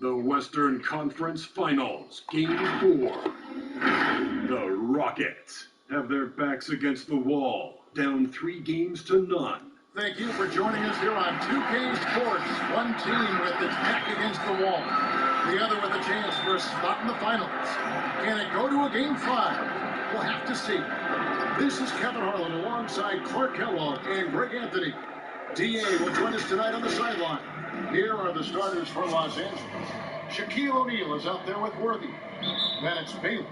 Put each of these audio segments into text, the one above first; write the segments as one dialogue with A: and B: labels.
A: The Western Conference Finals, Game 4. The Rockets have their backs against the wall, down 3-0.
B: Thank you for joining us here on 2K Sports. One team with its back against the wall, the other with a chance for a spot in the finals. Can it go to a Game 5? We'll have to see. This is Kevin Harlan alongside Clark Kellogg and Greg Anthony. DA will join us tonight on the sideline. Here are the starters for Los Angeles. Shaquille O'Neal is out there with Worthy. Then it's Bailey.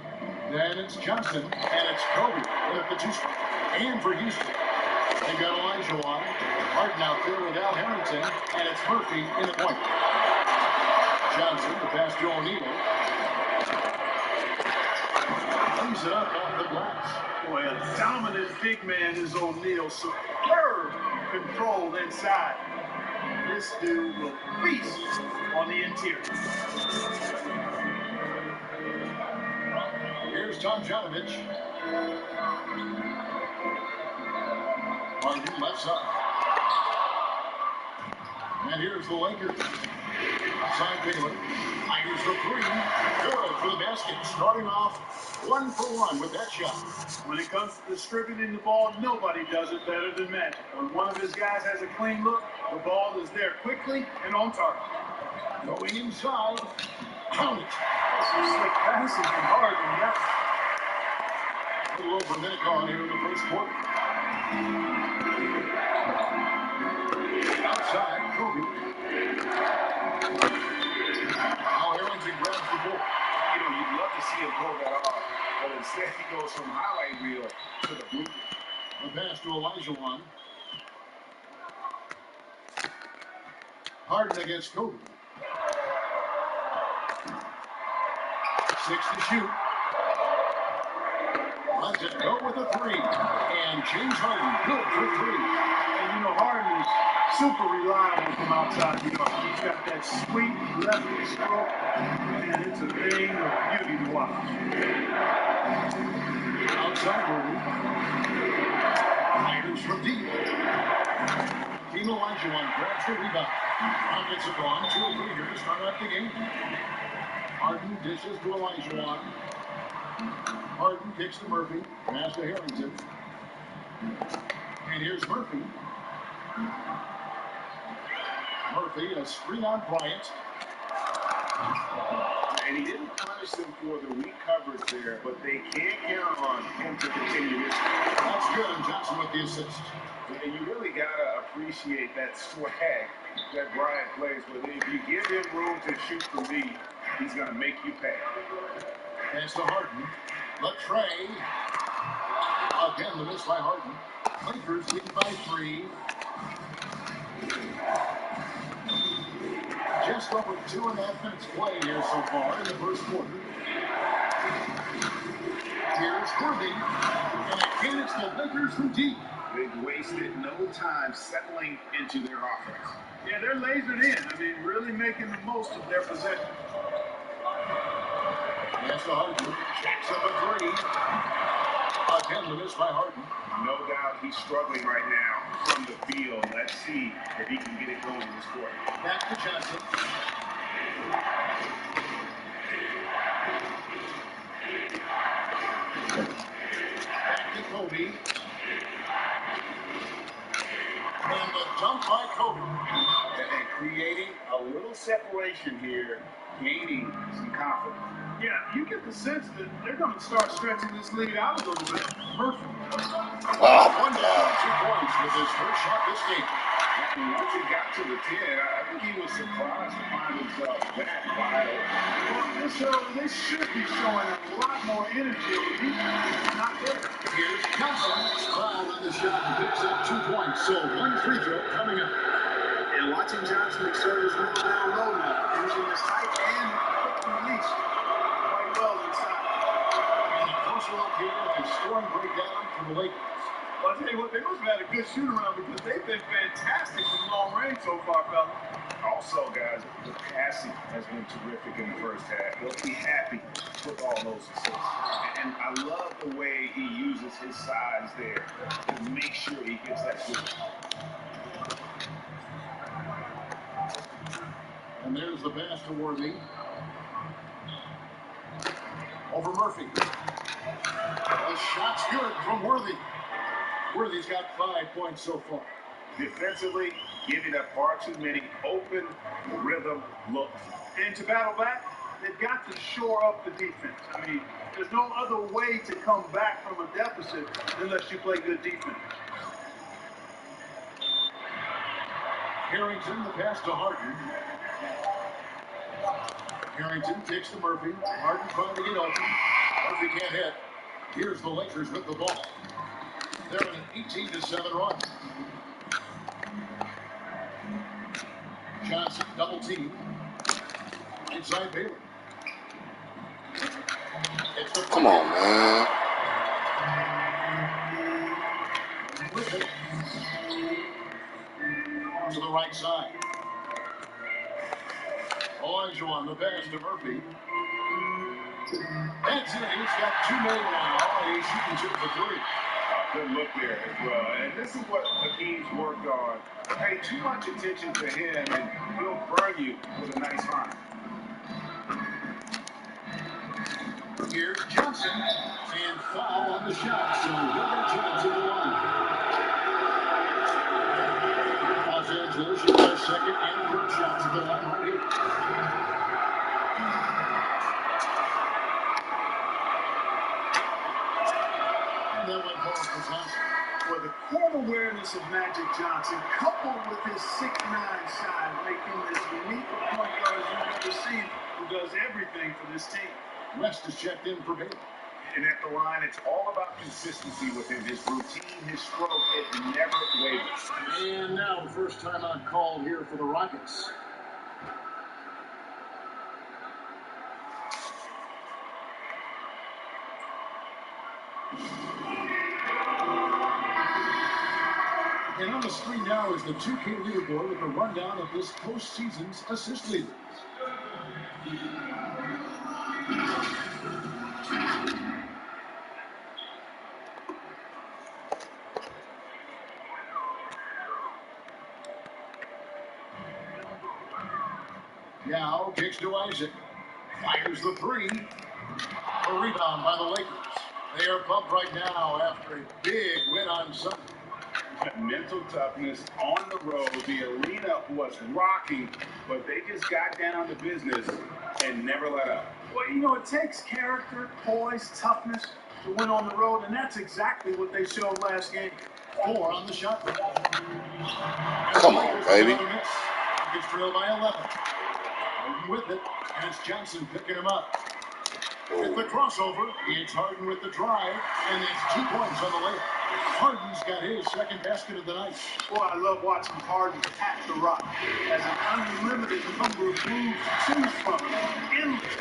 B: Then it's Johnson. And it's Kobe at the 2 spot. And for Houston, they've got Elijah on. Harden out there with Al Harrington. And it's Murphy in the point. Johnson, the pass to O'Neal. Brings it up off the glass.
C: Boy, a dominant big man is O'Neal. Superb control inside. This dude will feast on the interior.
B: Here's Tomjanovich. Harden left side. And here's the Lakers. Outside Baylor. Fires for 3. Good for the basket. Starting off 1 for 1 with that shot.
C: When it comes to distributing the ball, nobody does it better than Matt. When one of his guys has a clean look, the ball is there quickly and on target.
B: Going inside. Count it.
C: Some slick passing from Harden. Yep.
B: A little over a minute gone here in the first quarter. Outside, Kobe. Now Harrington grabs the ball.
D: You know, you'd love to see him go that hard, but instead he goes from highlight reel to the blue.
B: The pass to Elijah Wan. Harden against Kobe. 6 to shoot. Lets it go with a 3. And James Harden good for 3.
C: And you know, Harden is super reliable from outside the arc. He's got that sweet left stroke, and it's a thing of beauty to watch.
B: Outside Harden. Fires from deep. Team Elijah Wan grabs the rebound. Rockets have gone 2 or 3 here to start off the game. Harden dishes to Elijah Wan. Harden kicks to Murphy. Pass to Harrington. And here's Murphy. Murphy, a screen on Bryant.
D: And he didn't punish them for the weak coverage there, but they can't count on him to continue this.
B: That's good, and Johnson with the assist.
D: And you really got to appreciate that swag that Bryant plays with. If you give him room to shoot from deep, he's going to make you pay.
B: Pass to Harden. Latrey. Again, the miss by Harden. Lakers lead by 3. Just over 2.5 minutes play here so far in the first quarter. Here's Worthy. And again, it's the Lakers from deep.
D: They've wasted no time settling into their offense.
C: Yeah, they're lasered in. I mean, really making the most of their possession.
B: Pass to Harden. Jacks up a 3. Again, the miss by Harden.
D: No doubt he's struggling right now from the field. Let's see if he can get it going in this quarter.
B: Back to Johnson. Back to Kobe. And the dunk by Kobe.
D: And creating a little separation here, gaining some confidence.
C: Yeah, you get the sense that they're going to start stretching this lead out a little bit. Perfect.
B: 1 down, 2 points with his first shot this game.
D: And once he got to the 10, I think he was surprised to find himself that wide open.
C: Well, they should be showing a lot more energy. He's not there.
B: Here's Johnson. Fouled on the shot and picks up 2 points. So 1 free throw coming up.
E: And watching Johnson exert his will down low now, using his height and quick release quite well inside.
B: And a closer look here at the scoring breakdown from the Lakers.
C: Well, I'll tell you what, they must have had a good shoot around because they've been fantastic from long range so far, fellas.
D: Also, guys, the passing has been terrific in the first half. He'll be happy with all those assists. And I love the way he uses his size there to make sure he gets that shot.
B: And there's the pass to Worthy. Over Murphy. The shot's good from Worthy. Worthy's got 5 points so far.
D: Defensively, giving up far too many open rhythm looks.
C: And to battle back, they've got to shore up the defense. I mean, there's no other way to come back from a deficit unless you play good defense.
B: Harrington, the pass to Harden. Harrington takes to Murphy. Harden trying to get open. Murphy can't hit. Here's the Lakers with the ball. They're in an 18-7 run. Johnson double team. Inside Baylor.
F: Come on, man.
B: With it. To the right side. Olajuwon, the pass to Murphy. That's it. He's got 2 made now. He's shooting 2 for 3.
D: Good look there as well. And this is what Hakeem's worked on. Pay too much attention to him, and he'll burn you with a nice line.
B: Here's Johnson. And foul on the shot. So he'll get Johnson to the line. Los Angeles should their second and third shots at the line right here. And that went home for Johnson.
C: Well, the court awareness of Magic Johnson, coupled with his 6'9" size, make him as unique a point guard as you've ever seen, who does everything for this team.
B: West is checked in for Baylor.
D: And at the line, it's all about consistency with him. His routine, his stroke, it never wavers.
B: And now, first time on call here for the Rockets. And on the screen now is the 2K leaderboard with a rundown of this postseason's assist leaders. Now kicks to Isaac. Fires the 3. A rebound by the Lakers. They are pumped right now after a big win on Sunday.
D: Mental toughness on the road. The arena was rocking, but they just got down to business and never let up.
C: Well, you know, it takes character, poise, toughness to win on the road, and that's exactly what they showed last game.
B: 4 on the shot.
F: Come on, baby.
B: It's trailed by 11. With it, and it's Johnson picking him up. With the crossover, it's Harden with the drive, and it's 2 points on the layup. Harden's got his second basket of the night.
C: Boy, I love watching Harden attack the rock. Has an unlimited number of moves to choose from. Endless.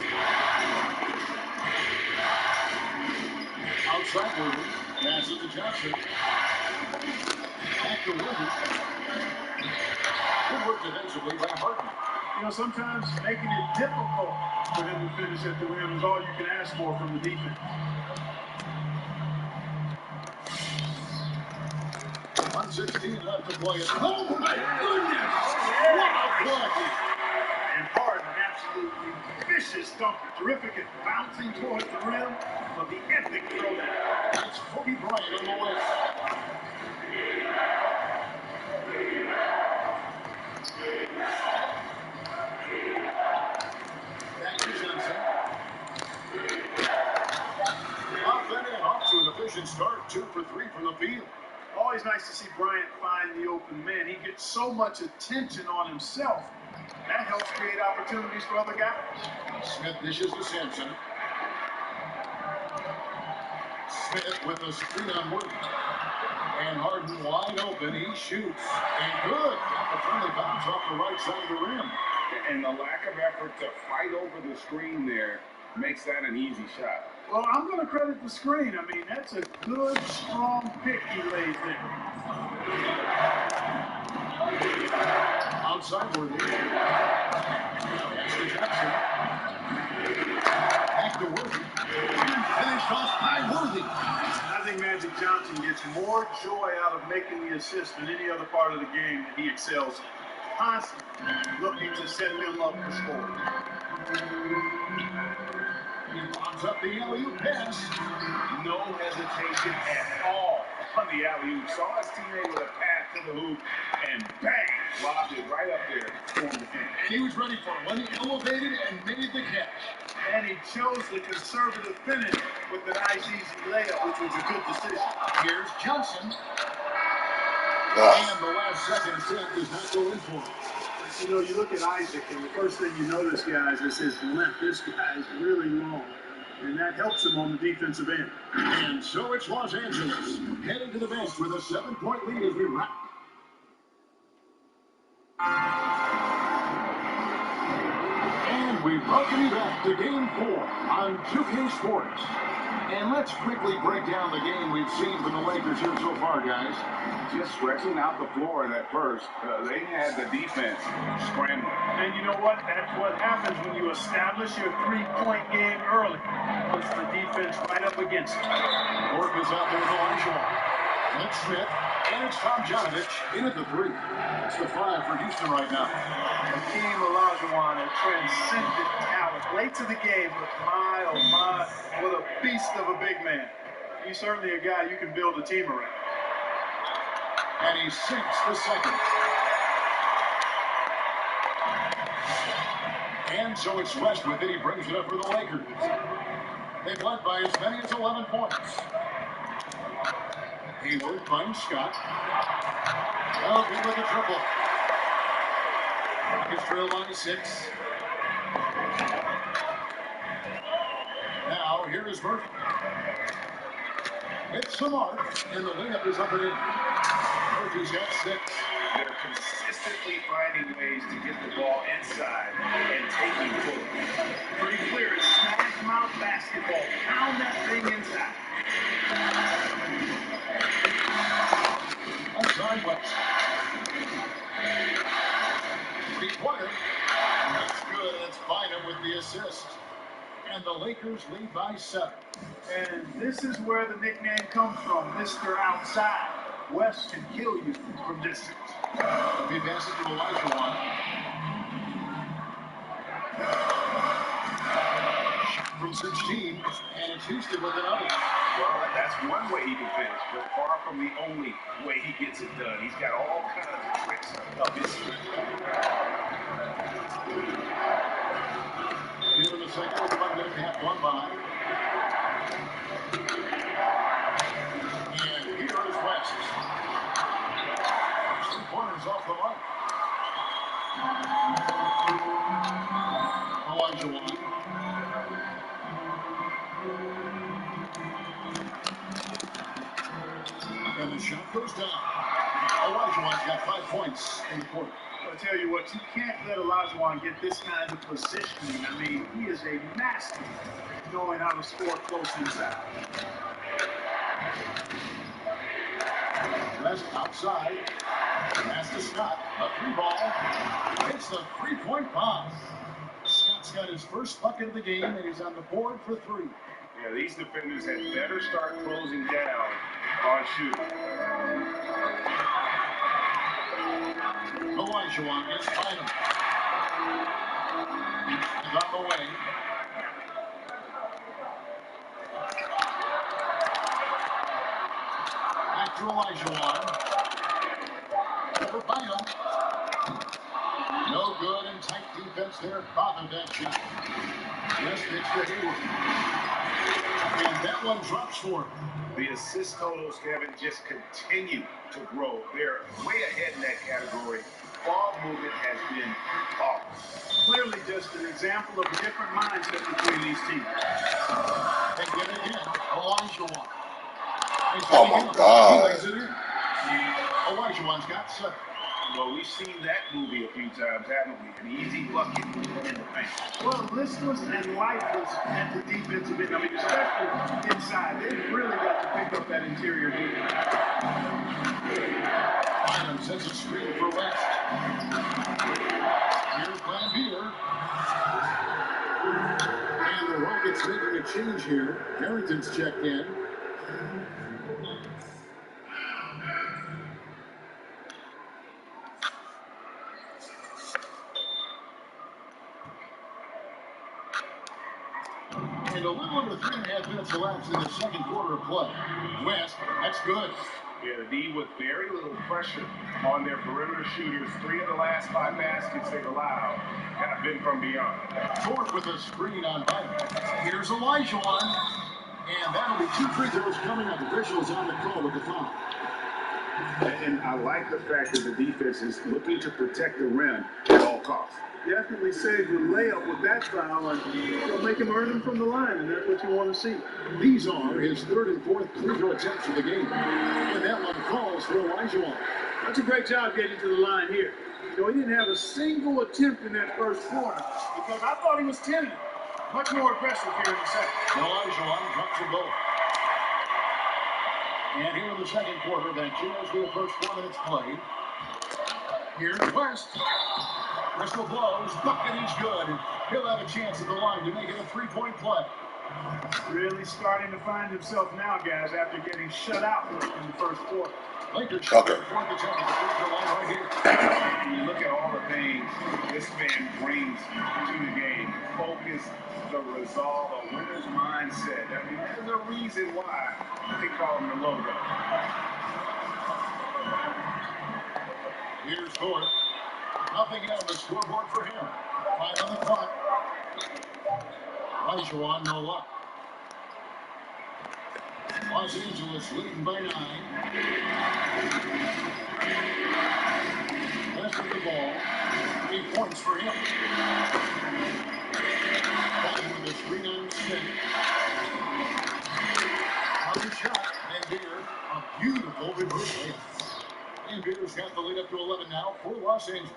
B: Outside Worthy, passes to Johnson. Back to Worthy. Good work defensively by Harden.
C: You know, sometimes making it difficult for him to finish at the rim is all you can ask for from the defense.
B: 1:16 left to play. Oh my goodness! What a play!
C: And Harden, an absolutely vicious dunker. Terrific at bouncing towards the rim, but the epic throwdown.
B: That's Kobe Bryant on the way. Back to Johnson. Off and in, off to an efficient start. 2 for 3 from the field.
C: Always nice to see Bryant find the open man. He gets so much attention on himself. That helps create opportunities for other guys.
B: Smith dishes to Sampson. Smith with a screen on Worthy. And Harden wide open. He shoots. And good. Got the friendly bounce off the right side of the rim.
D: And the lack of effort to fight over the screen there makes that an easy shot.
C: Well, I'm going to credit the screen. I mean, that's a good, strong pick he lays there.
B: Outside Worthy. That's to Jackson. Back to Worthy. And finished off by Worthy.
C: I think Magic Johnson gets more joy out of making the assist than any other part of the game that he excels in. constantly looking to set them up for scoring.
B: He lobs up the alley-oop pass.
D: No hesitation at all on the alley-oop. Saw his teammate with a pass to the hoop, and bang, lobbed it right up there for him to finish.
B: And he was ready for it when he elevated and made the catch.
C: And he chose the conservative finish with the nice, easy layup, which was a good decision.
B: Here's Johnson. And the last second attempt does not go in for him.
E: You know, you look at Isaac, and the first thing you notice, guys, is his length. This guy is really long, and that helps him on the defensive end.
B: And so it's Los Angeles heading to the bench with a 7-point lead as we wrap. And we welcome you back to Game 4 on 2K Sports. And let's quickly break down the game we've seen from the Lakers here so far, guys.
D: Just stretching out the floor at first. They had the defense scrambling.
C: And you know what? That's what happens when you establish your three-point game early. Puts the defense right up against it.
B: Gordon is out there with Olajuwon. Nick Smith. And it's Tom Jonovich in at the 3. That's the 5 for Houston right now.
C: Hakeem Olajuwon, a transcendent talent. Late to the game, but my, oh my, what a beast of a big man. He's certainly a guy you can build a team around.
B: And he sinks the second. And so it's Westwood that he brings it up for the Lakers. They've led by as many as 11 points. Hayward finds Scott. Oh, good with a triple. Rockets trail by 6. Now, here is Murphy. It's the mark, and the layup is up and in. Murphy's got 6.
D: They're consistently finding ways to get the ball inside and taking forward.
C: Pretty clear, it's smash mouth basketball. Pound that thing inside.
B: Outside West. 3-pointer. That's good, and it's Bynum with the assist. And the Lakers lead by 7.
C: And this is where the nickname comes from, Mr. Outside. West can kill you from distance.
B: He passes to Olajuwon. Shot from 16, and it's Houston with another.
D: Well, that's one way he can finish, but far from the only way he gets it done. He's got all kinds of tricks up his sleeve.
B: Here in the second, with 1 minute and a half gone by. And here is West. 3-pointers off the mark. Olajuwon. And the shot goes down. Olajuwon's got 5 points in the quarter.
C: I'll tell you what, you can't let Olajuwon get this kind of positioning. I mean, he is a master knowing how to score close inside.
B: West outside. Pass to Scott. A 3-ball. It's the 3-point bomb. Scott's got his first bucket of the game, and he's on the board for 3.
D: Yeah, these defenders had better start closing down on shooting.
B: Olajuwon gets Bynum. He's on the way. Back to Olajuwon. Over Bynum. No good, and tight defense there. Bothered that shot. Just pitch to Hayward. And that one drops for him.
D: The assist totals, Kevin, just continue to grow. They're way ahead in that category. Ball movement has been off.
C: Clearly just an example of a different mindset between these teams.
B: And get it again. Olajuwon.
F: Oh my God.
B: Olajuwon's got 7.
D: Well, we've seen that movie a few times, haven't we? An easy bucket in the paint.
C: Well, listless and lifeless at the defensive end. I mean, especially inside. They've really got to pick up that interior defense.
B: Bynum sends a screen for West. Here's Van Beer. And the Rockets making a change here. Harrington's checked in. And a little under 3.5 minutes elapsed in the second quarter of play. West, that's good.
D: Yeah, the D with very little pressure on their perimeter shooters. 3 of the last 5 baskets they've allowed have been from beyond.
B: Fourth with a screen on Biden. Here's Elijah. And that'll be 2 free throws coming up. Officials on the call with the foul.
D: And I like the fact that the defense is looking to protect the rim at all costs.
C: Definitely saved the layup with that foul, and it'll make him earn them from the line, and that's what you want to see.
B: These are his third and fourth free throw attempts of the game. And that one calls for Elijah.
C: That's a great job getting to the line here. You know, he didn't have a single attempt in that first quarter because I thought he was tender. Much more aggressive here in the second.
B: Elijah drops a goal. And here in the second quarter, that Jazz will approach 4 minutes played. Here's West. Whistle blows, bucket, he's good. And he'll have a chance at the line to make it a 3-point play.
C: Really starting to find himself now, guys, after getting shut out in the first quarter.
B: Lakers
F: Tucker.
B: fourth attempt at the free throw line right here.
D: You look at all the things this man brings to the game. Focus, the resolve, a winner's mindset. I mean, there's a reason why they call him the logo.
B: Here's Gordon. Nothing on the scoreboard for him. 5 on the clock. Elijah, no luck. Los Angeles leading by 9. West with the ball. 8 points for him. Ball with the screen on Smith. Another shot. And Beer, a beautiful reverse layup. And Beer's got the lead up to 11 now for Los Angeles.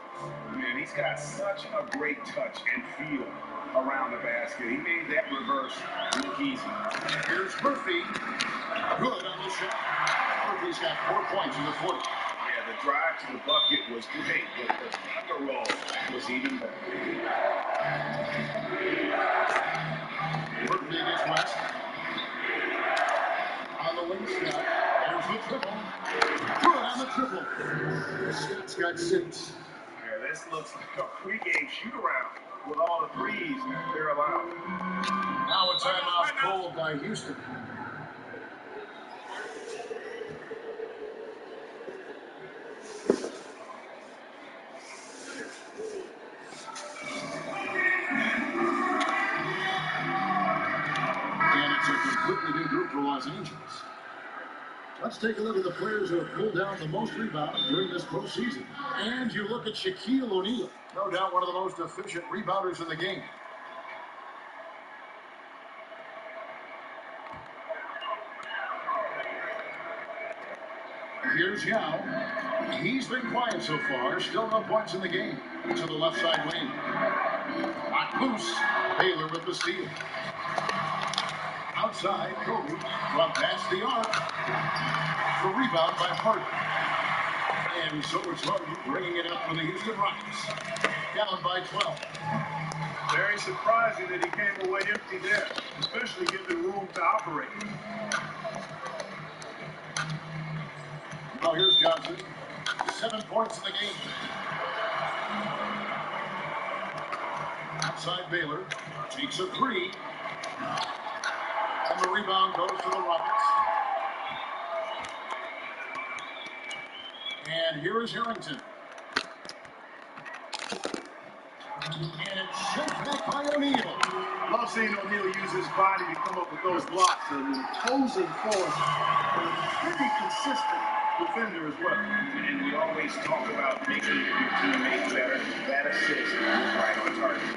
D: Man, he's got such a great touch and feel around the basket. He made that reverse look easy.
B: Here's Murphy. Good on the shot. Murphy's got 4 points in the 40.
D: Yeah, the drive to the bucket was great, but the finger roll was even better.
B: Murphy against West. On the wing shot. There's the triple. Good on the triple. Scott's got 6.
D: Yeah, this looks like a pregame shoot-around with all the threes they're allowed.
B: Now a timeout called by Houston. And it's a completely new group for Los Angeles. Let's take a look at the players who have pulled down the most rebounds during this postseason. And you look at Shaquille O'Neal, no doubt one of the most efficient rebounders in the game. Here's Yao. He's been quiet so far. Still no points in the game. To the left side lane. Lock loose. Baylor with the steal. Outside, Kobe from past the arc. The rebound by Harden. And so it's Harden bringing it up for the Houston Rockets. Down by 12.
C: Very surprising that he came away empty there, especially given room to operate.
B: Now here's Johnson. 7 points in the game. Outside Baylor. Takes a 3. And the rebound goes to the Rockets. And here is Harrington. And it's shot back by O'Neal.
C: Love seeing O'Neal use his body to come up with those blocks. An imposing force, and a pretty consistent defender as well.
D: And we always talk about making your teammates better. That assist was right on target.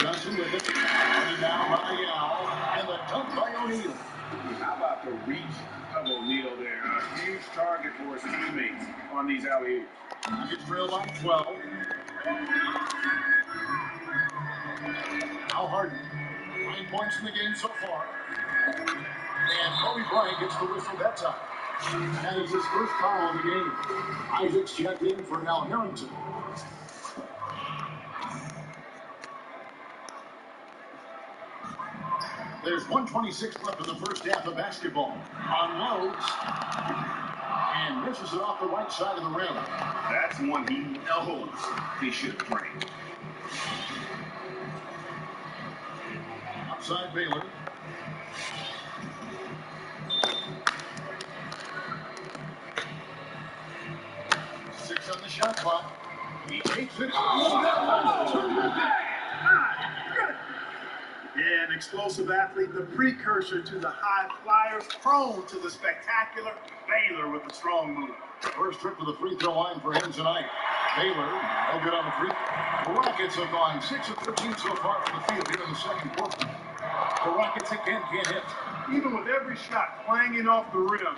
B: Johnson with it. Running down by Yao. And the dunk by O'Neal.
D: How about the reach of O'Neal there? A huge target for his teammates on these alley-oops.
B: Rockets trail by 12. Now Harden. 9 points in the game so far. And Kobe Bryant gets the whistle that time. That is his first foul of the game. Isaac's checked in for Al Harrington. There's 1:26 left in the first half of basketball. Unloads. And misses it off the right side of the rim.
D: That's one he knows he should have drained.
B: outside Baylor. 6 on the shot clock. He takes it.
C: Yeah, an explosive athlete, the precursor to the high flyers, prone to the spectacular. Baylor with a strong move.
B: First trip to the free throw line for him tonight. Baylor, no good on the free. The Rockets have gone 6 of 13 so far from the field here in the second quarter. The Rockets again can't hit.
C: Even with every shot clanging off the rim,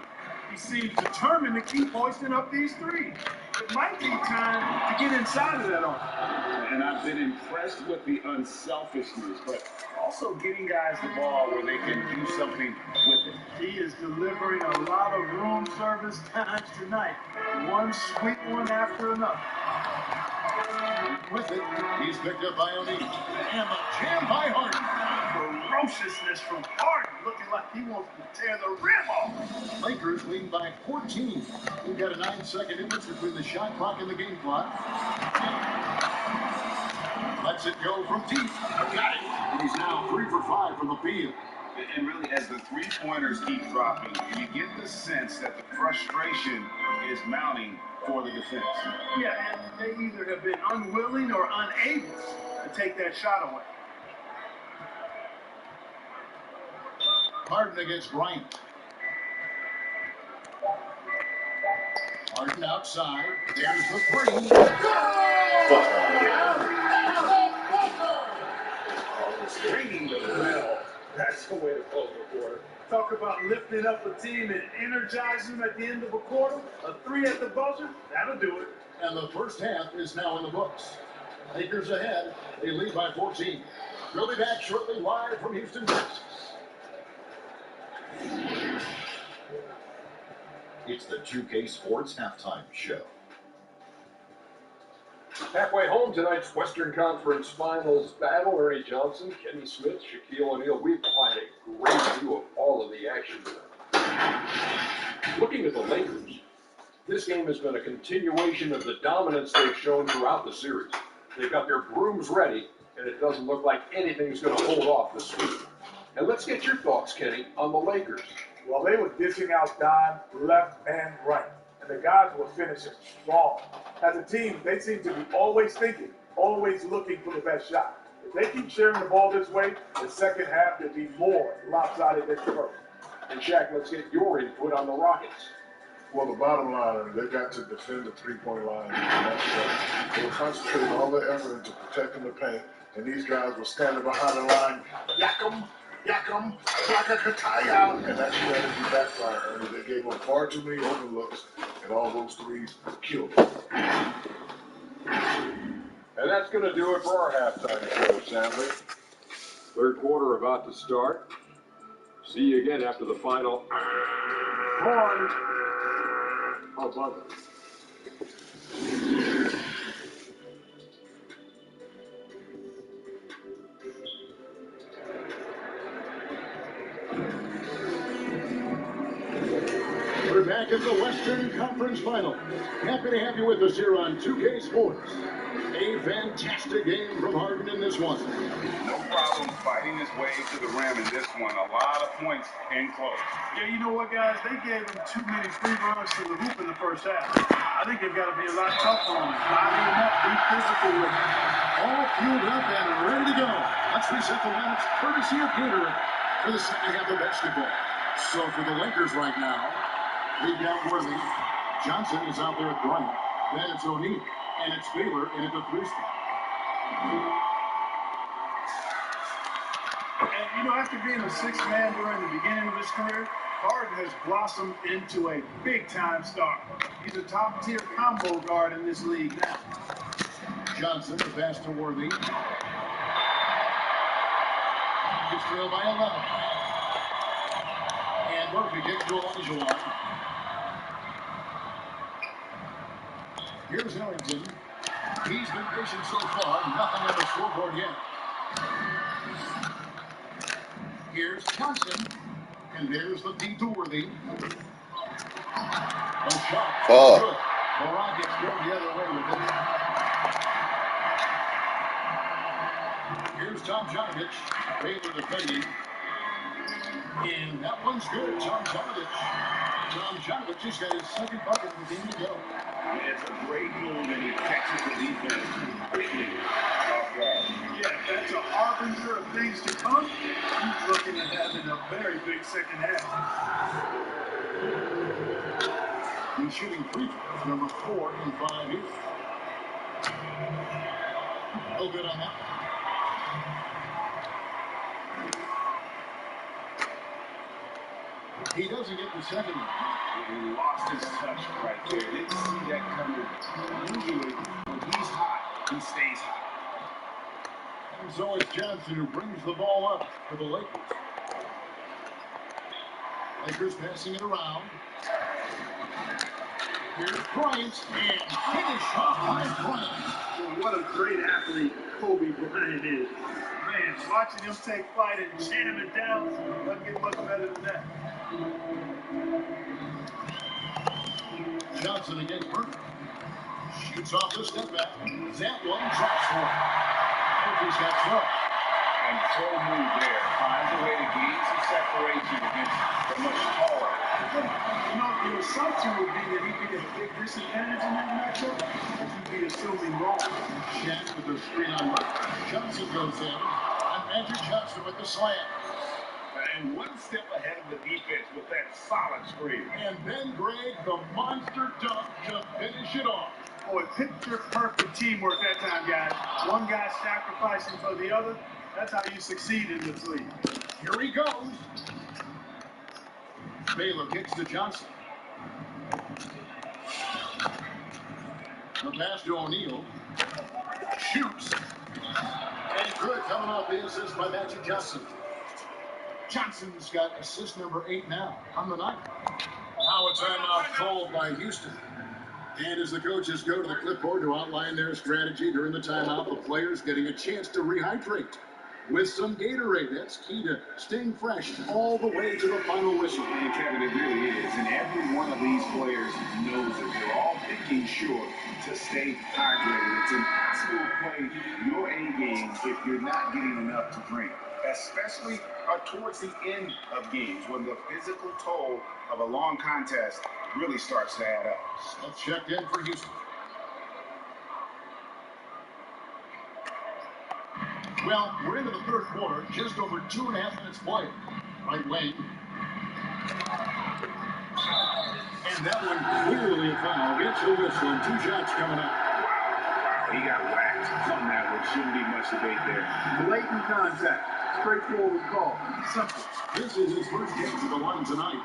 C: he seems determined to keep hoisting up these threes. It might be time to get inside of that arm.
D: And I've been impressed with the unselfishness, but also getting guys the ball where they can do something with it.
C: He is delivering a lot of room service times tonight. One sweet one after another.
B: With it, he's picked up by O'Neal. And the jam by Harden.
C: Ferociousness from Harden, looking like he wants to tear the rim off.
B: Lakers lead by 14. We've got a 9-second difference between the shot clock and the game clock. Lets it go from deep. Got it. And he's now 3 for 5 from the field.
D: And really, as the three-pointers keep dropping, you get the sense that the frustration is mounting for the defense.
C: Yeah, and they either have been unwilling or unable to take that shot away.
B: Harden against Bryant. Harden outside. There's the three.
A: Ringing the bell. That's the way to close the quarter.
C: Talk about lifting up a team and energizing them at the end of a quarter. A 3 at the buzzer, that'll do it.
B: And the first half is now in the books. Lakers ahead. They lead by 14. We'll be back shortly live from Houston, Texas.
G: It's the 2K Sports Halftime Show.
H: Halfway home tonight's Western Conference Finals battle. Ernie Johnson, Kenny Smith, Shaquille O'Neal. We've had a great view of all of the action tonight. Looking at the Lakers, this game has been a continuation of the dominance they've shown throughout the series. They've got their brooms ready, and it doesn't look like anything's going to hold off the sweep. And let's get your thoughts, Kenny, on the Lakers.
I: Well, they were dishing out dime left and right, and the guys were finishing strong. As a team, they seem to be always thinking, always looking for the best shot. If they keep sharing the ball this way, the second half will be more lopsided than the first.
H: And Shaq, let's get your input on the Rockets.
J: Well, the bottom line, they've got to defend the three-point line. They were concentrating all their effort into protecting the paint, and these guys were standing behind the line, Yakum, Yakakataya, and that strategy backfired. They gave them far too many open looks, and all those threes killed them.
H: And that's going to do it for our halftime show, Sadly. Third quarter about to start. See you again after the final.
I: Horn.
H: How about it?
B: We're back at the Western Conference Final. Happy to have you with us here on 2K Sports. A fantastic game from Harden in this one.
D: No problem fighting his way to the rim in this one. A lot of points in close.
C: Yeah, you know what, guys? They gave him too many free runs to the hoop in the first half. I think they've got to be a lot tougher on him. Body him up, be physical with him.
B: All fueled up and ready to go. Let's reset the lineups courtesy of Gatorade for the second half of basketball. So for the Lakers right now, we've got Worthy. Johnson is out there at Bryant. Then it's O'Neal. And it's Baylor in at the 3 spot.
C: And, you know, after being a sixth man during the beginning of his career, Harden has blossomed into a big-time star. He's a top-tier combo guard in this league now.
B: Johnson, the pass to Worthy. He's trailed by 11. And Murphy gets to Elijah. Here's Ellington. He's been patient so far. Nothing on the scoreboard yet. Here's Johnson. And there's the feed to Worthy. A shot.
F: Oh.
B: Good. The Rockets go the other way with it. Here's Tomjanovich. Baylor defending. And that one's good. Tomjanovich has got his second bucket in the game to go.
D: It's a great move, and he catches the defense quickly off guard.
C: Yeah, that's a harbinger of things to come. He's looking at having a very big second half.
B: He's shooting free throws, number 4 in 5 years. No good on that. He doesn't get the second one.
D: He lost his touch right there. Didn't see that coming. Usually, when he's hot, he stays hot.
B: And so it's Johnson who brings the ball up for the Lakers. Lakers passing it around. Here's Bryant, and finish off by Bryant.
C: Well, what a great athlete Kobe Bryant is. Man, watching him take flight and jam it down doesn't get much better than that.
B: Johnson against Burke. Shoots off the step back. That one drops one. Kobe's got 12.
D: And pro move there. Finds a way to gain some separation against the much taller.
C: You know, the assumption would be that he'd be at a big disadvantage in that matchup, but you'd be assuming wrong.
B: Shaq with the screen on Burke. Johnson goes in. And Andrew Johnson with the slam.
D: And one step ahead of the defense with that solid screen.
B: And then Greg, the monster dunk to finish it off.
C: Boy, picture perfect teamwork that time, guys. One guy sacrificing for the other. That's how you succeed in this league.
B: Here he goes. Baylor kicks to Johnson. The pass to O'Neal. Shoots. And good, coming off the assist by Magic Johnson. Johnson's got assist number 8 now on the night. Now a timeout called by Houston. And as the coaches go to the clipboard to outline their strategy during the timeout, the players getting a chance to rehydrate with some Gatorade. That's key to staying fresh all the way to the final whistle.
D: And Kevin, it really is. And every one of these players knows it. They're all making sure to stay hydrated. It's impossible to play your A game if you're not getting enough to drink, especially towards the end of games when the physical toll of a long contest really starts to add up.
B: Let's check in for Houston. Well, we're into the third quarter, just over 2.5 minutes played. Right wing. And that one clearly a foul. Gets a whistle and 2 shots coming up.
D: Wow, he got whacked on that one. Shouldn't be much debate there.
C: Blatant contact. Straightforward call. Simple.
B: This is his first game to the line tonight.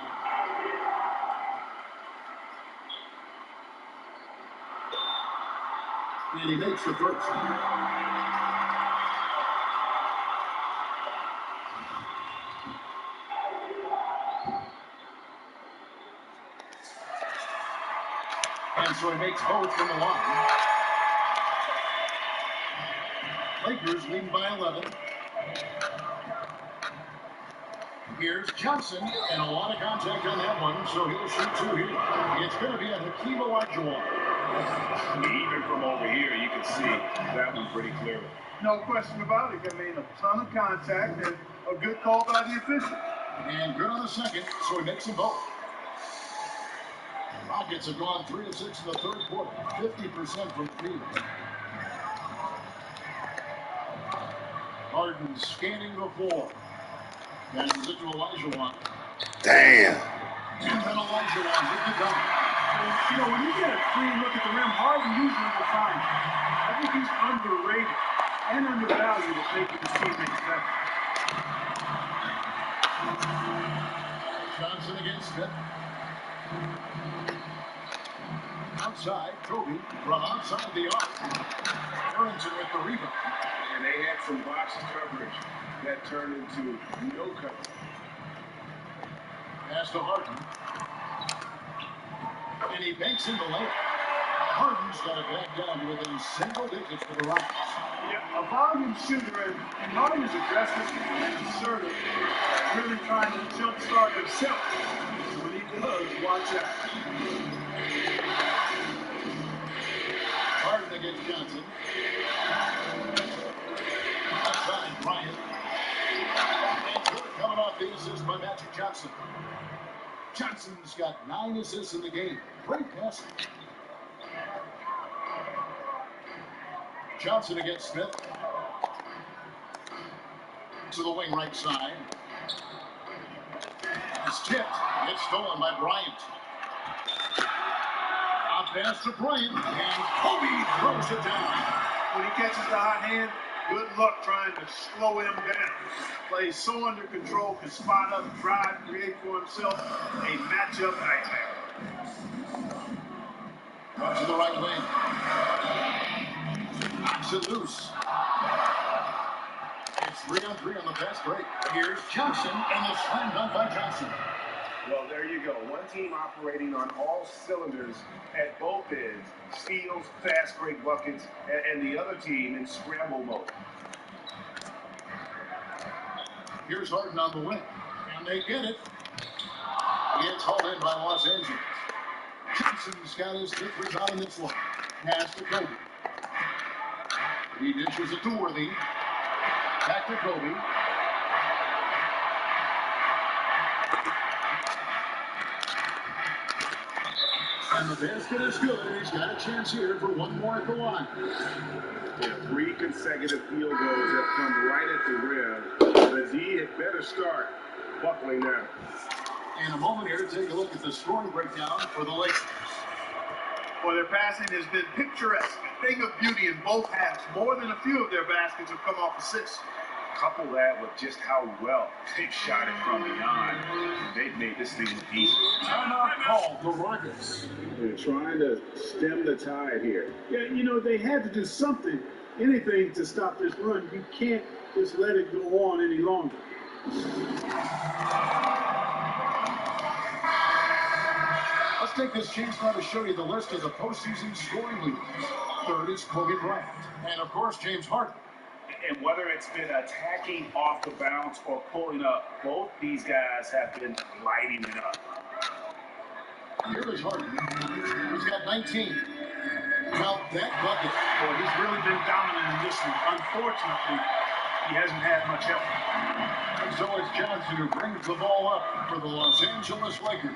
B: And he makes the first. And so he makes both from the line. Lakers leading by 11. Here's Johnson, and a lot of contact on that one, so he'll shoot 2 here. It's going to be a Hakeem Olajuwon.
D: Even from over here, you can see that one pretty clearly.
C: No question about it. I mean, a ton of contact and a good call by the official.
B: And good on the second, so he makes them both. Rockets have gone 3 of 6 in the third quarter, 50% from 3. Harden scanning the floor. Passes it to Olajuwon.
F: Damn.
B: And then Olajuwon with the dunk.
C: You know, when you get a clean look at the rim, Harden usually will find it. I think he's underrated and undervalued at making his teammates better.
B: Johnson against Smith. Outside, Kobe from outside the arc. Arrington with the rebound.
D: And they had some box coverage that turned into no coverage.
B: Pass to Harden. And he banks in the layup. Harden's got it back down to within single digits for the Rockets.
C: Yeah, a volume shooter, and Harden is aggressive and assertive, really trying to jumpstart himself. So when he does, watch out.
B: Harden against Johnson. Outside, Bryant. Johnson's got 9 assists in the game. Great passing. Johnson against Smith. To the wing right side. It's tipped. It's stolen by Bryant. Out pass to Bryant. And Kobe throws it down.
C: When he catches the hot hand, good luck trying to slow him down. Plays so under control, can spot up, drive, create for himself a matchup nightmare.
B: Runs to the right wing. Knocks it loose. It's 3-on-3 on the fast break. Here's Johnson, and the slam dunk by Johnson.
D: Well, there you go. One team operating on all cylinders at both ends. Steals, fast break buckets, and the other team in scramble mode.
B: Here's Harden on the wing. And they get it. It's hauled in by Los Angeles. Johnson's got his 5th rebound in this one. Pass to Kobe. He dishes it to Worthy. Back to Kobe. And the basket is good. He's got a chance here for one more at the line.
D: Yeah, 3 consecutive field goals have come right at the rim. The D had better start buckling down.
B: In a moment here, take a look at the scoring breakdown for the Lakers.
C: Well, their passing has been picturesque, a thing of beauty in both halves. More than a few of their baskets have come off assists.
D: Couple that with just how well they've shot it from beyond. They've made this thing look easy.
B: Timeout called the Rockets.
D: They're trying to stem the tide here.
C: Yeah, you know, they had to do something, anything to stop this run. You can't just let it go on any longer.
B: Let's take this chance now to show you the list of the postseason scoring leaders. 3rd is Kobe Bryant. And, of course, James Harden.
D: And whether it's been attacking off the bounce or pulling up, both these guys have been lighting it up.
B: Here is Harden. He's got 19. Well, that bucket.
C: Boy, he's really been dominant in this one. Unfortunately, he hasn't had much help.
B: And so it's Johnson who brings the ball up for the Los Angeles Lakers.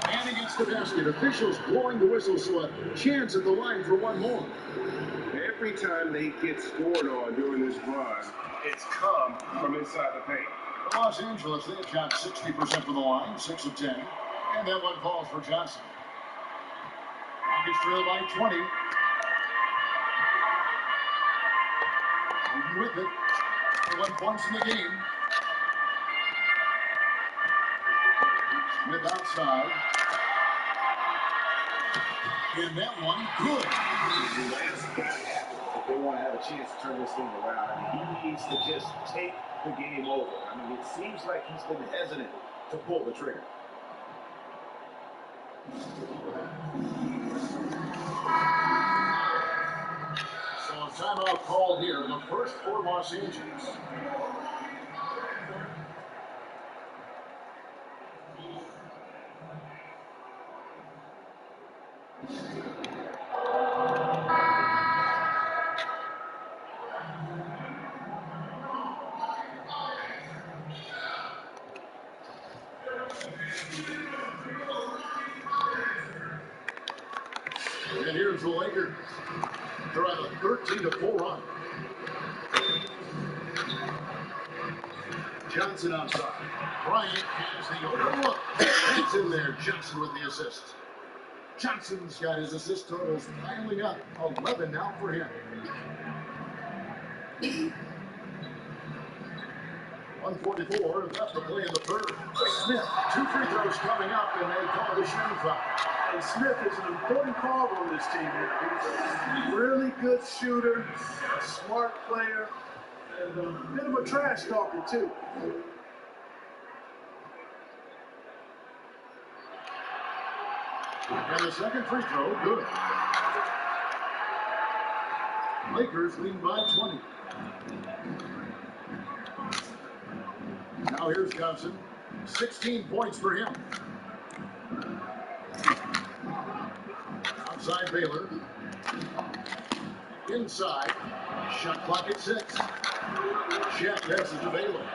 B: And against the basket, officials blowing the whistle, so a chance at the line for one more.
D: Every time they get scored on during this run, it's come from inside the paint.
B: For Los Angeles, they have shot 60% from the line, 6 of 10. And that one falls for Johnson. Rockets trail by 20. Moving with it. 11 points in the game. Smith outside. And that one, good.
D: That's got to happen if they want to have a chance to turn this thing around. I mean, he needs to just take the game over. I mean, it seems like he's been hesitant to pull the trigger.
B: So a timeout called here, the first for Los Angeles. And here's the Lakers. They're on a 13-4 run. Johnson outside. Bryant has the open look. It's in there. Johnson with the assist. Johnson's got his assist totals piling up. 11 now for him. 144 left to play in the third. Smith, 2 free throws coming up, and they call the shooting foul.
C: And Smith is an important call on this team. He's a really good shooter, a smart player, and a bit of a trash talker, too.
B: And the second free throw, good. Lakers lead by 20. Now here's Johnson. 16 points for him. Outside Baylor. Inside. Shot clock at 6. Chet passes to Baylor.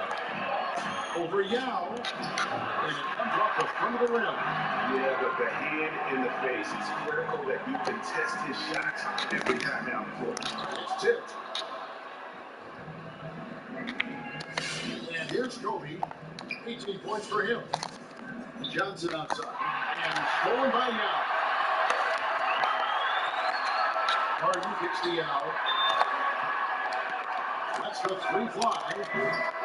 B: Over Yao. And it comes off the front of the rim.
D: Yeah, but the hand in the face is critical that you contest his shots every time down the floor.
B: It's tipped. And here's Kobe. 18 points for him. Johnson outside. And stolen by Yao. Harden kicks the Yao. That's the 3 fly.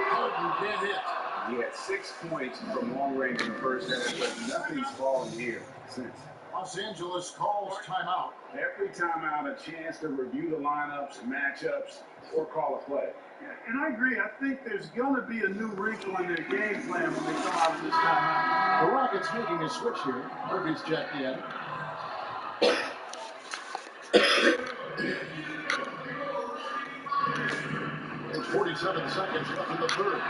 B: Harden can't hit.
D: He had 6 points from long range in the first half, but nothing's fallen here since.
B: Los Angeles calls timeout.
D: Every timeout, a chance to review the lineups, matchups, or call a play.
C: Yeah, and I agree. I think there's going to be a new wrinkle in their game plan when they come out of this timeout.
B: The Rockets making a switch here. Murphy's checked in. It's 47 seconds left in the third.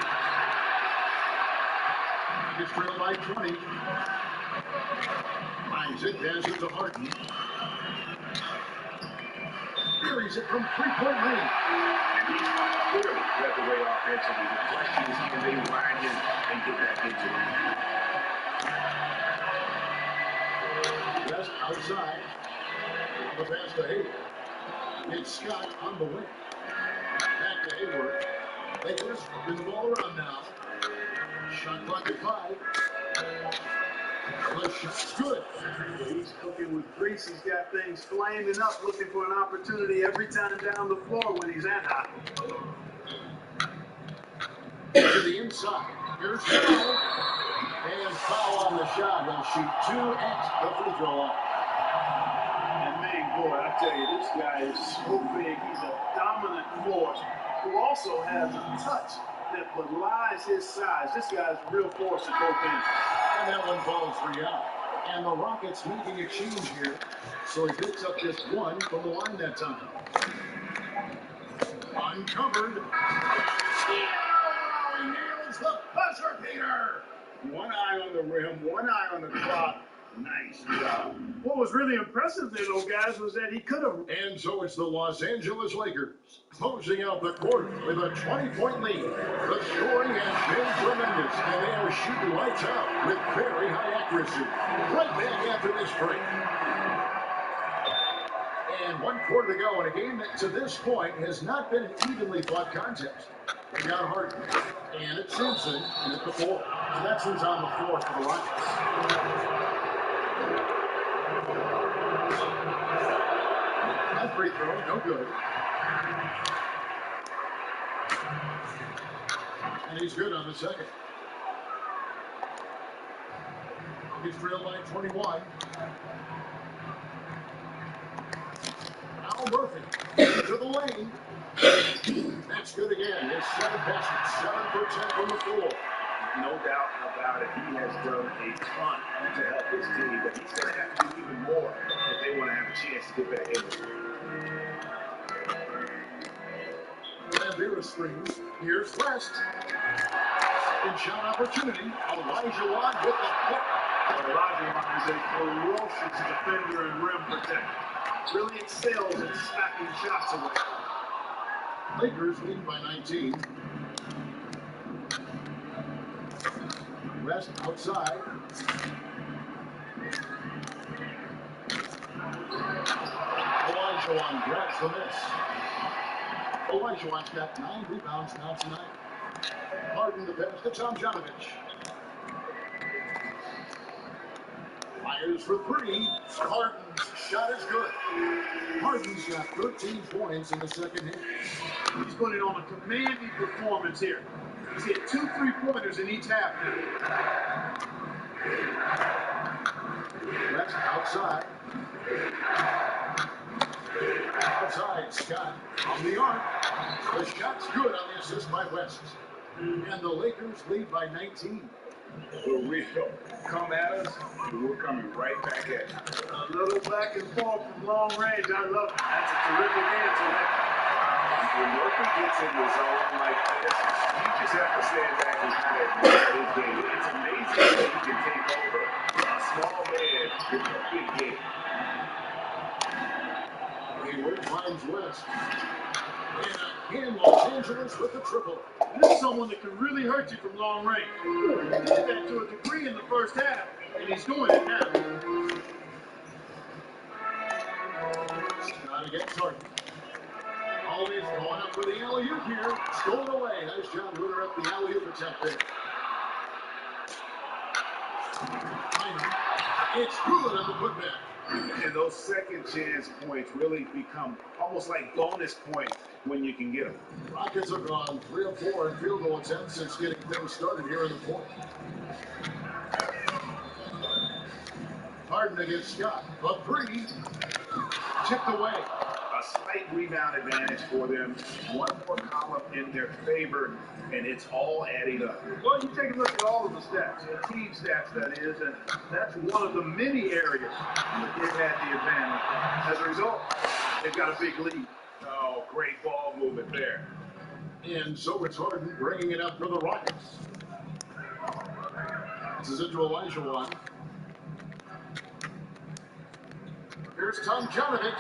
B: It's trailed by 20. Isaac has it to Harden. Carries it from three-point range.
D: And he's clearly led the way offensively. The question is, can they ride him and get back into it?
B: West outside. The pass to Hayward. It's Scott on the wing. Back to Hayward. Lakers moving the ball around now. Shot clock at 5. The shot's good.
C: He's cooking with grease. He's got things flaming up, looking for an opportunity every time down the floor when he's at high.
B: To the inside. Here's foul. And foul on the shot. He'll shoot 2 at the free throw line.
C: And man, boy, I tell you, this guy is so big. He's a dominant force who also has a touch that belies his size. This guy's a real force at both ends.
B: And that one falls for Yao. And the Rockets making a change here. So he picks up just 1 from the line that time. Uncovered. He nails the buzzer beater.
C: One eye on the rim, one eye on the clock. Nice job. What was really impressive there, though, guys, was that he could have.
B: And so it's the Los Angeles Lakers closing out the quarter with a 20-point lead. The scoring has been tremendous, and they are shooting lights out with very high accuracy. Right back after this break. And 1 quarter to go in a game that to this point has not been an evenly fought contest. We got Harden, and it's Simpson, and at the 4. So that's who's on the floor for the Rockets. That free throw, no good. And he's good on the second. He's trailed by 21. Al Murphy to the lane. That's good again. His 7 passes, 7 for 10 from the floor.
D: No doubt about it. He has done a ton to help his team, but he's going to have to do even more if they want to have a chance to get back in there.
B: Vera screens. Here's West. Second shot opportunity. Elijah Wan with the hook.
C: Elijah Wan is a ferocious defender and rim protector. Really excels at smacking shots away.
B: Lakers lead by 19. West outside. Elijah Wan grabs the miss. Elijah Wan's got 9 rebounds now tonight. Harden the pass to Tomjanovich. Fires for 3. Harden's shot is good. Harden's got 13 points in the second half.
C: He's putting on a commanding performance here. He's hit 2 3-pointers in each half now.
B: West outside. Outside, Scott on the arc. The shot's good on the assist by West. And the Lakers lead by 19.
D: For real. Come at us, we're coming right back at you.
C: A little back and forth from long range. I love it. That's a terrific answer there.
D: When Murphy gets in the zone like this, you just have to stand back and kind of watch his game. It's amazing that he can take over a small man with a big game.
B: Hayward finds West. And again, Los Angeles with the triple.
C: This is someone that can really hurt you from long range. He did that to a degree in the first half, and he's doing it now.
B: Scott against Harden. Always going up for the alley-oop here. Stolen away. Nice job, Ruder, up the alley-oop attempt there. It's good on the putback.
D: And those second chance points really become almost like bonus points when you can get them.
B: Rockets are gone 3 of 4 in field goal attempts since getting things started here in the fourth. Harden against Scott. A 3. Tipped away.
D: A slight rebound advantage for them. One more column in their favor, and it's all adding up.
C: Well, you take a look at all of the stats, the team stats that is, and that's one of the many areas that they've had the advantage. As a result, they've got a big lead.
D: Oh, great ball movement there.
B: And so it's Harden bringing it up for the Rockets. This is into Elijah Wan. Here's Tom Jonovic.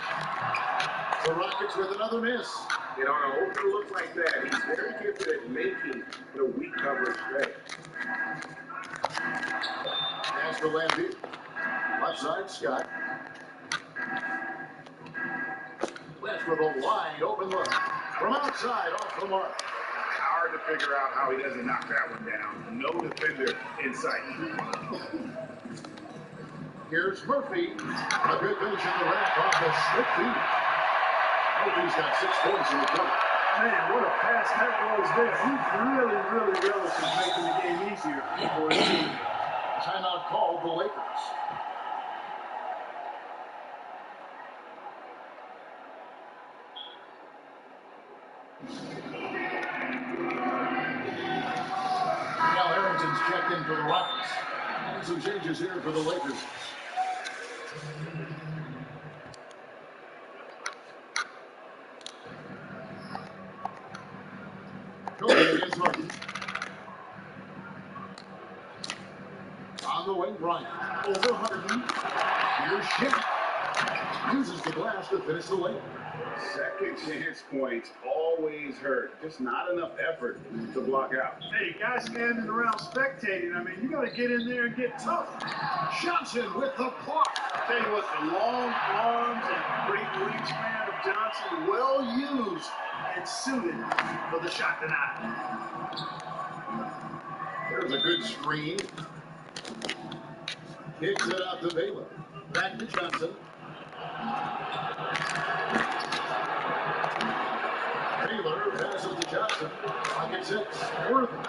B: The Rockets with another miss.
D: You know, on an open look like that, he's very gifted at making the weak coverage play.
B: Pass for Lambeer. Left side, Scott. West with a wide open look. From outside, off the mark.
D: Hard to figure out how he doesn't knock that one down. No defender in sight.
B: Here's Murphy. A good finish on the rack off the stick feet. Murphy's got 6 points in the quarter.
C: Man, what a pass that was there. He really relishes making the game easier for his team.
B: Timeout called the Lakers. Now Harrington's checked in for the Rockets. And some changes here for the Lakers. Kobe against Harden. On the wing, Bryant. Over Harden. Here's Shaq. Uses the glass to finish the lane.
D: Second chance points always hurt. Just not enough effort to block out.
C: Hey, guys standing around spectating, I mean, you got to get in there and get tough.
B: Johnson with the block.
C: I tell you what, the long arms and great wingspan of Johnson, well used and suited for the shot tonight.
B: There's a good screen. Kicks it out to Baylor. Back to Johnson. Baylor passes to Johnson. Pocket 6. Worthy.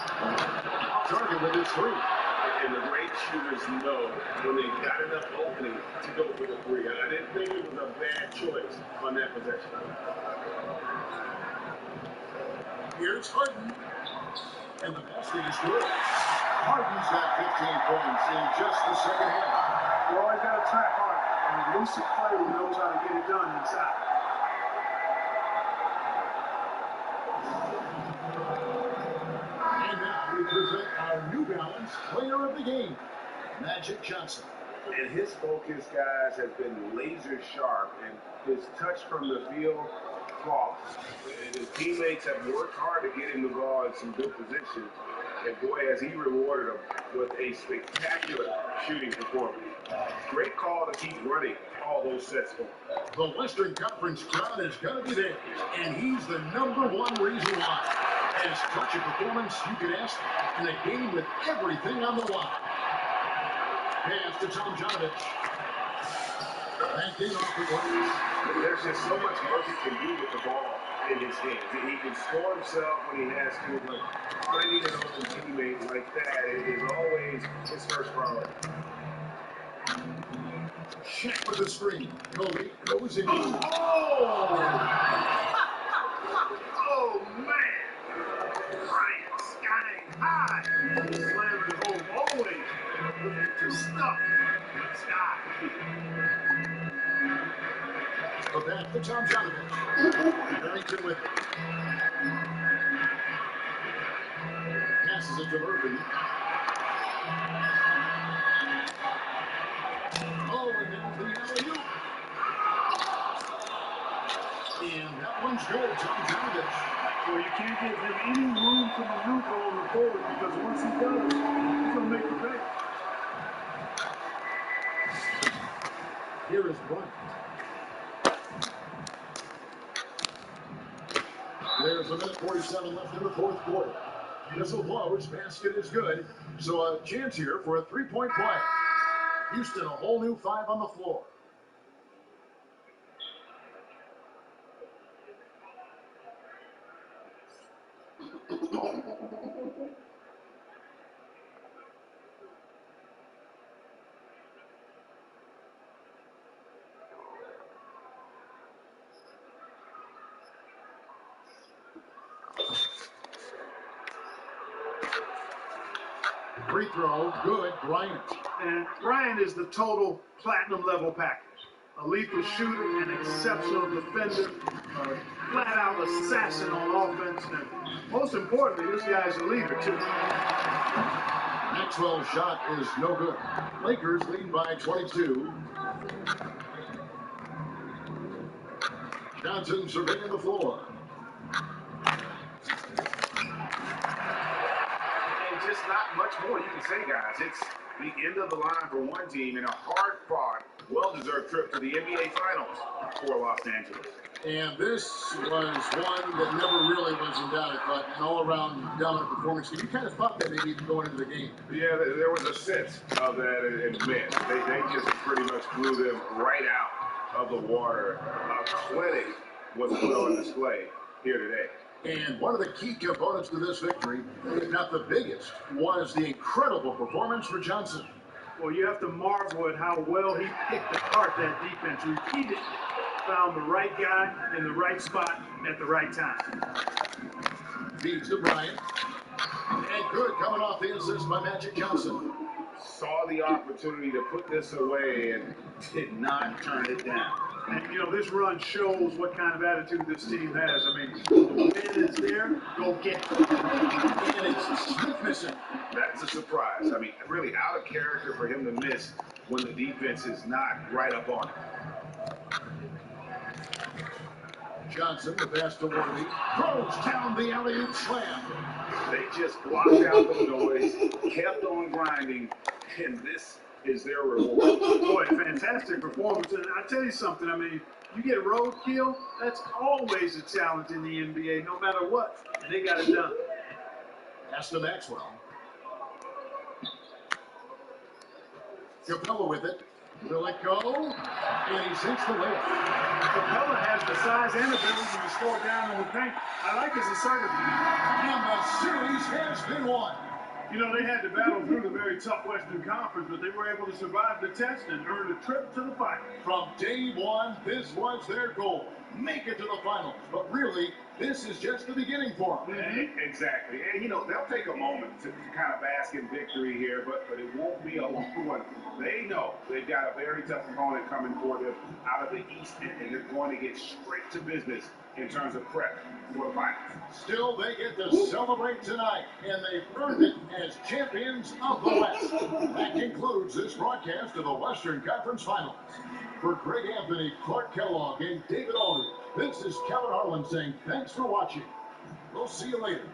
B: Target with his 3.
D: And the great shooters know when they've got enough opening to go for the 3. And I didn't think it was a bad choice on that possession.
B: Here's Harden. And the basket is good. Harden's got 15 points in just the second half.
C: You always got to track hard. An elusive player who knows how to get it done inside.
B: And now we present our New Balance Player of the Game, Magic Johnson.
D: And his focus, guys, has been laser sharp, and his touch from the field, flawless. And his teammates have worked hard to get him the ball in some good position. And boy, has he rewarded them with a spectacular shooting performance. Great call to keep running all those sets for him.
B: The Western Conference crowd is going to be there, and he's the #1 reason why. As such a performance you can ask in a game with everything on the line. Pass to Tom Jonovic. Back in off the glass.
D: There's just so much Murphy can do with the ball in his hands. He can score himself when he has to, but finding an open teammate like that is always his first priority.
B: Shaq with the screen. Kobe goes in.
C: Oh, man. Bryant skying high. Slamming it home always. Looking to stuff. Sky.
B: But back to Tom Jonovic. Harrington with it. Passes it to Murphy. Oh, and then the alley-oop. Sounds good, Tom Jarvis.
C: Well, you can't give him any room to maneuver on the board because once he does, he's going to make the pay.
B: Here is Bryant. There's a minute 47 left in the fourth quarter. Whistle blows, basket is good. So a chance here for a three-point play. Houston, a whole new 5 on the floor. Free throw, good, Bryant.
C: And Bryant is the total platinum level package. A lethal shooter, an exceptional defender, a flat-out assassin on offense, and most importantly, this guy's a leader, too.
B: Maxwell's shot is no good. Lakers lead by 22. Johnson surveying the floor.
D: And just not much more you can say, guys. It's the end of the line for one team and a hard-fought, well-deserved trip to the NBA Finals for Los Angeles.
B: And this was one that never really was in doubt, but an all-around dominant performance. You kind of thought that maybe going into the game.
D: Yeah, there was a sense of that in men. They just pretty much blew them right out of the water. A clinic was put on display here today.
B: And one of the key components to this victory, if not the biggest, was the incredible performance for Johnson.
C: Well, you have to marvel at how well he picked apart that defense repeatedly. Found the right guy in the right spot at the right time.
B: Feeds to Bryant. And good coming off the assist by Magic Johnson.
D: Saw the opportunity to put this away and did not turn it down.
C: And, you know, this run shows what kind of attitude this team has. I mean, the win is there, go get it.
B: And it's Smith missing.
D: That's a surprise. I mean, really out of character for him to miss when the defense is not right up on it.
B: Johnson, the pass to Worthy, throws down the alley-oop slam.
D: They just blocked out the noise, kept on grinding, and this is their reward.
C: Boy, fantastic performance. And I tell you something, I mean, you get roadkill, that's always a challenge in the NBA, no matter what. And they got it done.
B: Pass to Maxwell. Capella with it. Will it go? And he sinks the layup.
C: Capella has the size and ability to score down in the paint. I like his assertiveness.
B: And the series has been won.
C: You know, they had to battle through the very tough Western Conference, but they were able to survive the test and earn a trip to the finals.
B: From day one, this was their goal. Make it to the finals. But really, this is just the beginning for them.
D: Mm-hmm. Exactly. And, you know, they'll take a moment to kind of bask in victory here, but it won't be a long one. They know they've got a very tough opponent coming for them out of the East, and they're going to get straight to business in terms of prep for the finals.
B: Still, they get to celebrate tonight, and they've earned it as champions of the West. That concludes this broadcast of the Western Conference Finals. For Greg Anthony, Clark Kellogg, and David Aldridge, this is Kevin Harlan saying thanks for watching. We'll see you later.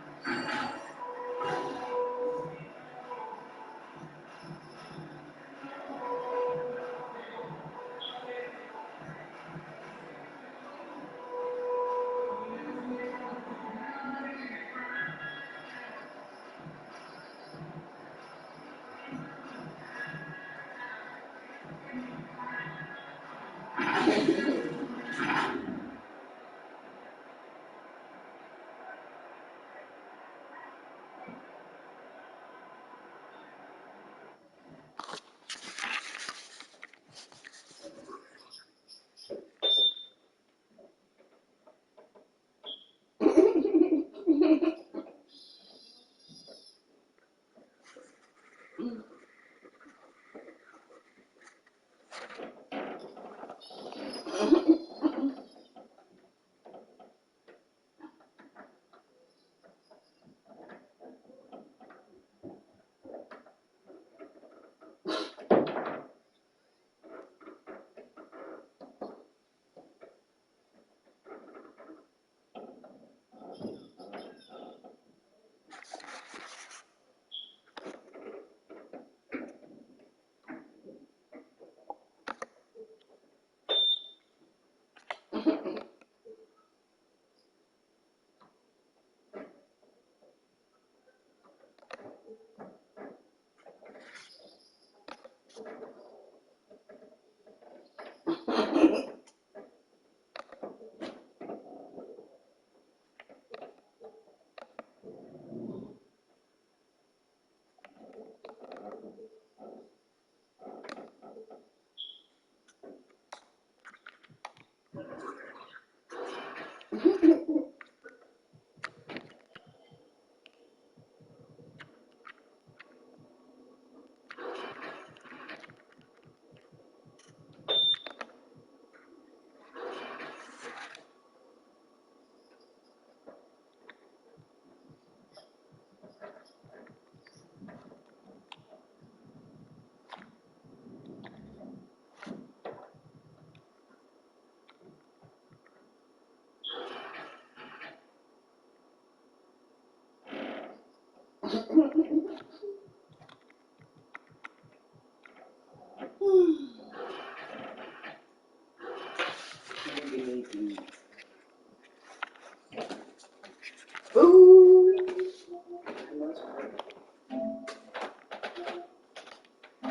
K: Food.